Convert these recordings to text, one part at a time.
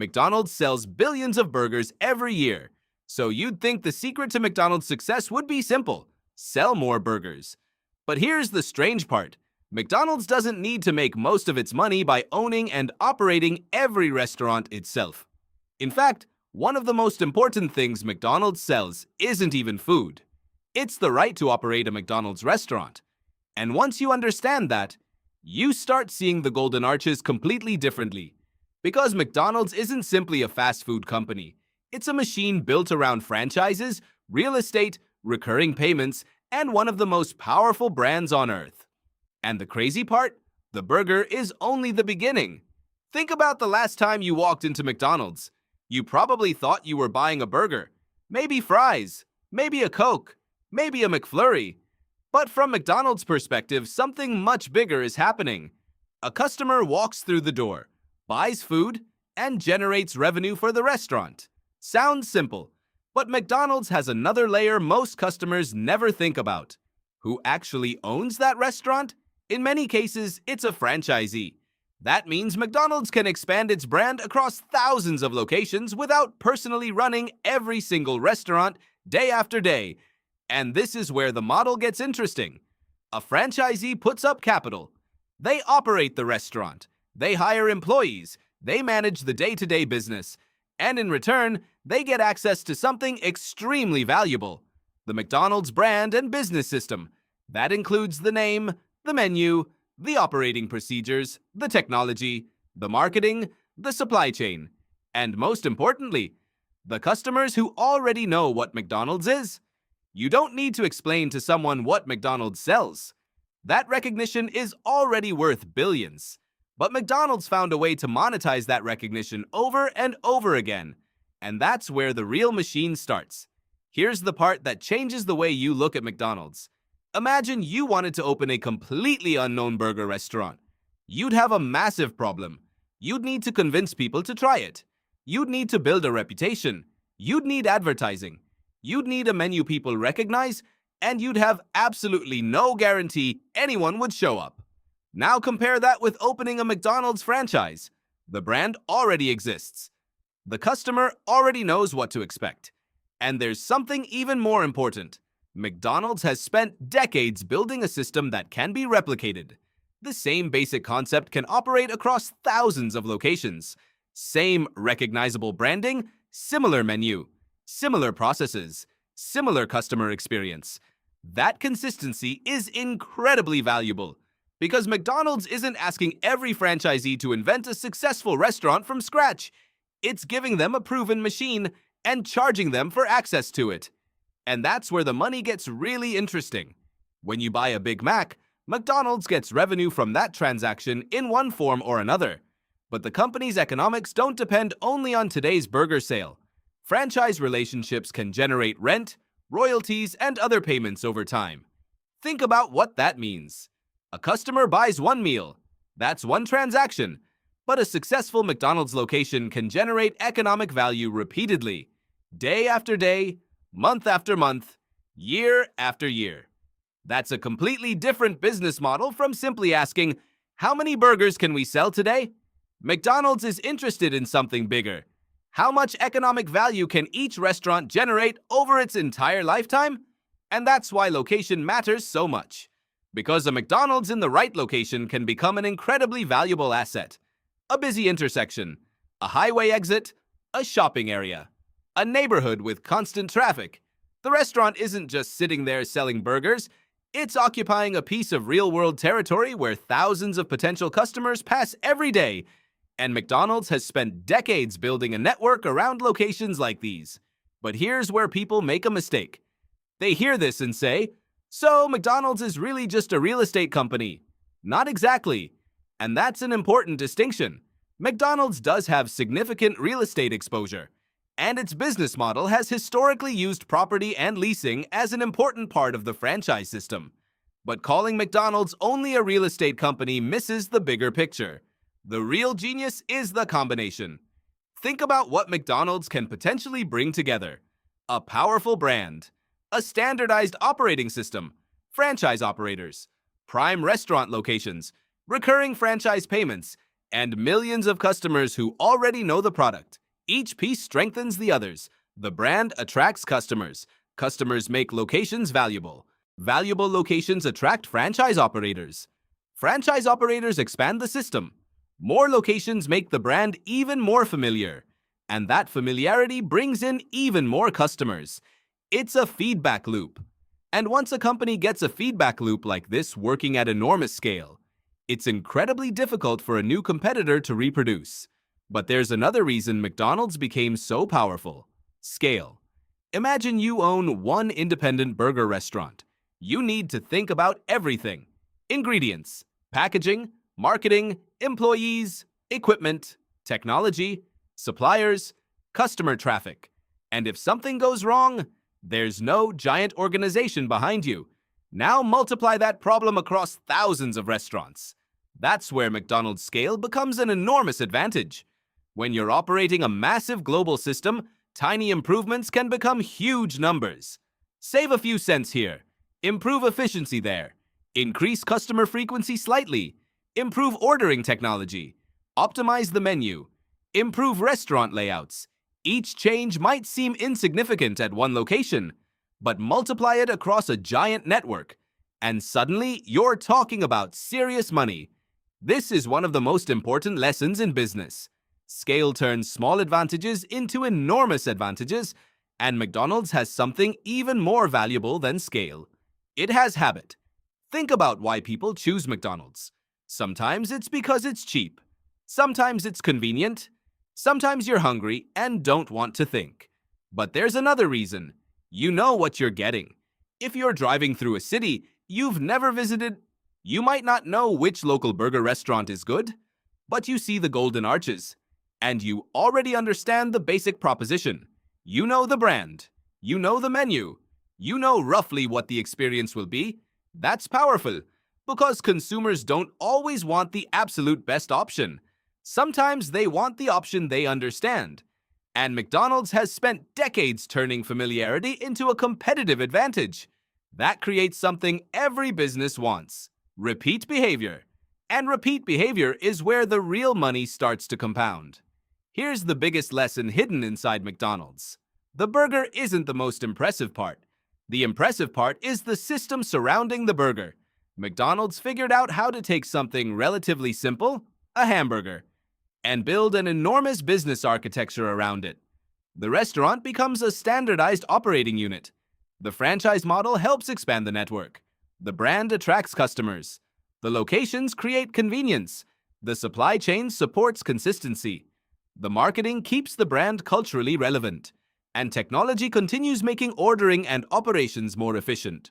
McDonald's sells billions of burgers every year. So you'd think the secret to McDonald's success would be simple: sell more burgers. But here's the strange part. McDonald's doesn't need to make most of its money by owning and operating every restaurant itself. In fact, one of the most important things McDonald's sells isn't even food. It's the right to operate a McDonald's restaurant. And once you understand that, you start seeing the golden arches completely differently. Because McDonald's isn't simply a fast food company. It's a machine built around franchises, real estate, recurring payments, and one of the most powerful brands on earth. And the crazy part? The burger is only the beginning. Think about the last time you walked into McDonald's. You probably thought you were buying a burger, maybe fries, maybe a Coke, maybe a McFlurry. But from McDonald's perspective, something much bigger is happening. A customer walks through the door, buys food, and generates revenue for the restaurant. Sounds simple, but McDonald's has another layer most customers never think about. Who actually owns that restaurant? In many cases, it's a franchisee. That means McDonald's can expand its brand across thousands of locations without personally running every single restaurant day after day. And this is where the model gets interesting. A franchisee puts up capital. They operate the restaurant. They hire employees. They manage the day-to-day business. And in return, they get access to something extremely valuable: the McDonald's brand and business system. That includes the name, the menu, the operating procedures, the technology, the marketing, the supply chain, and most importantly, the customers who already know what McDonald's is. You don't need to explain to someone what McDonald's sells. That recognition is already worth billions. But McDonald's found a way to monetize that recognition over and over again. And that's where the real machine starts. Here's the part that changes the way you look at McDonald's. Imagine you wanted to open a completely unknown burger restaurant. You'd have a massive problem. You'd need to convince people to try it. You'd need to build a reputation. You'd need advertising. You'd need a menu people recognize, and you'd have absolutely no guarantee anyone would show up. Now compare that with opening a McDonald's franchise. The brand already exists. The customer already knows what to expect. And there's something even more important. McDonald's has spent decades building a system that can be replicated. The same basic concept can operate across thousands of locations. Same recognizable branding, similar menu, similar processes, similar customer experience. That consistency is incredibly valuable. Because McDonald's isn't asking every franchisee to invent a successful restaurant from scratch. It's giving them a proven machine and charging them for access to it. And that's where the money gets really interesting. When you buy a Big Mac, McDonald's gets revenue from that transaction in one form or another. But the company's economics don't depend only on today's burger sale. Franchise relationships can generate rent, royalties, and other payments over time. Think about what that means. A customer buys one meal. That's one transaction. But a successful McDonald's location can generate economic value repeatedly, day after day, month after month, year after year. That's a completely different business model from simply asking, how many burgers can we sell today? McDonald's is interested in something bigger. How much economic value can each restaurant generate over its entire lifetime? And that's why location matters so much. Because a McDonald's in the right location can become an incredibly valuable asset. A busy intersection, a highway exit, a shopping area, a neighborhood with constant traffic. The restaurant isn't just sitting there selling burgers. It's occupying a piece of real-world territory where thousands of potential customers pass every day. And McDonald's has spent decades building a network around locations like these. But here's where people make a mistake. They hear this and say, so McDonald's is really just a real estate company. Not exactly. And that's an important distinction. McDonald's does have significant real estate exposure, and its business model has historically used property and leasing as an important part of the franchise system. But calling McDonald's only a real estate company misses the bigger picture. The real genius is the combination. Think about what McDonald's can potentially bring together: a powerful brand, a standardized operating system, franchise operators, prime restaurant locations, recurring franchise payments, and millions of customers who already know the product. Each piece strengthens the others. The brand attracts customers. Customers make locations valuable. Valuable locations attract franchise operators. Franchise operators expand the system. More locations make the brand even more familiar. And that familiarity brings in even more customers. It's a feedback loop. And once a company gets a feedback loop like this working at enormous scale, it's incredibly difficult for a new competitor to reproduce. But there's another reason McDonald's became so powerful: scale. Imagine you own one independent burger restaurant. You need to think about everything: ingredients, packaging, marketing, employees, equipment, technology, suppliers, customer traffic. And if something goes wrong, there's no giant organization behind you. Now multiply that problem across thousands of restaurants. That's where McDonald's scale becomes an enormous advantage. When you're operating a massive global system, tiny improvements can become huge numbers. Save a few cents here. Improve efficiency there. Increase customer frequency slightly. Improve ordering technology. Optimize the menu. Improve restaurant layouts. Each change might seem insignificant at one location, but multiply it across a giant network, and suddenly you're talking about serious money. This is one of the most important lessons in business. Scale turns small advantages into enormous advantages, and McDonald's has something even more valuable than scale. It has habit. Think about why people choose McDonald's. Sometimes it's because it's cheap. Sometimes it's convenient. Sometimes you're hungry and don't want to think. But there's another reason. You know what you're getting. If you're driving through a city you've never visited, you might not know which local burger restaurant is good, but you see the golden arches, and you already understand the basic proposition. You know the brand. You know the menu. You know roughly what the experience will be. That's powerful, because consumers don't always want the absolute best option. Sometimes they want the option they understand. And McDonald's has spent decades turning familiarity into a competitive advantage. That creates something every business wants: repeat behavior. And repeat behavior is where the real money starts to compound. Here's the biggest lesson hidden inside McDonald's. The burger isn't the most impressive part. The impressive part is the system surrounding the burger. McDonald's figured out how to take something relatively simple, a hamburger, and build an enormous business architecture around it. The restaurant becomes a standardized operating unit. The franchise model helps expand the network. The brand attracts customers. The locations create convenience. The supply chain supports consistency. The marketing keeps the brand culturally relevant. And technology continues making ordering and operations more efficient.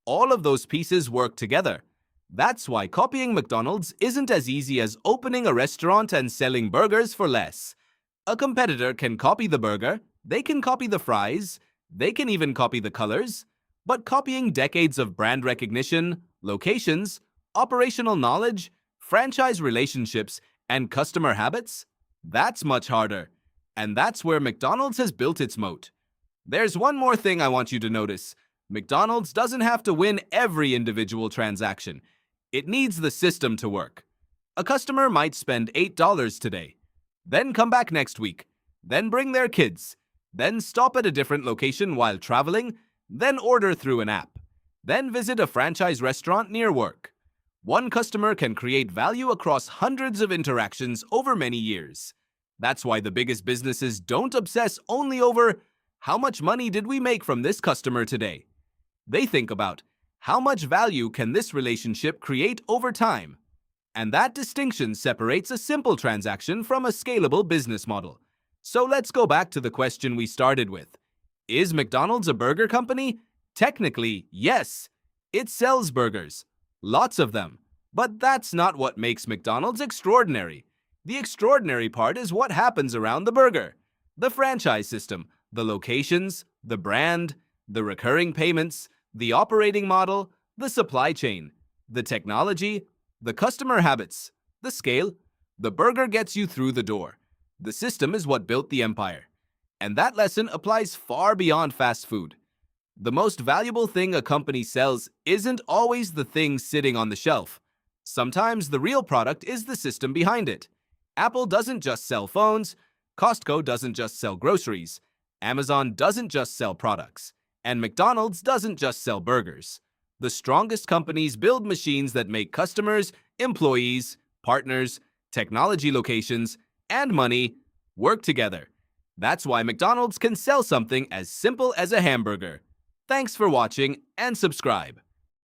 All of those pieces work together. That's why copying McDonald's isn't as easy as opening a restaurant and selling burgers for less. A competitor can copy the burger, they can copy the fries, they can even copy the colors, but copying decades of brand recognition, locations, operational knowledge, franchise relationships, and customer habits, that's much harder. And that's where McDonald's has built its moat. There's one more thing I want you to notice. McDonald's doesn't have to win every individual transaction. It needs the system to work. A customer might spend $8 today, then come back next week, then bring their kids, then stop at a different location while traveling, then order through an app, then visit a franchise restaurant near work. One customer can create value across hundreds of interactions over many years. That's why the biggest businesses don't obsess only over how much money did we make from this customer today. They think about how much value can this relationship create over time. And that distinction separates a simple transaction from a scalable business model. So let's go back to the question we started with. Is McDonald's a burger company? Technically, yes. It sells burgers. Lots of them. But that's not what makes McDonald's extraordinary. The extraordinary part is what happens around the burger. The franchise system, the locations, the brand, the recurring payments, the operating model, the supply chain, the technology, the customer habits, the scale. The burger gets you through the door. The system is what built the empire. And that lesson applies far beyond fast food. The most valuable thing a company sells isn't always the thing sitting on the shelf. Sometimes the real product is the system behind it. Apple doesn't just sell phones, Costco doesn't just sell groceries, Amazon doesn't just sell products, and McDonald's doesn't just sell burgers. The strongest companies build machines that make customers, employees, partners, technology locations, and money work together. That's why McDonald's can sell something as simple as a hamburger. Thanks for watching and subscribe.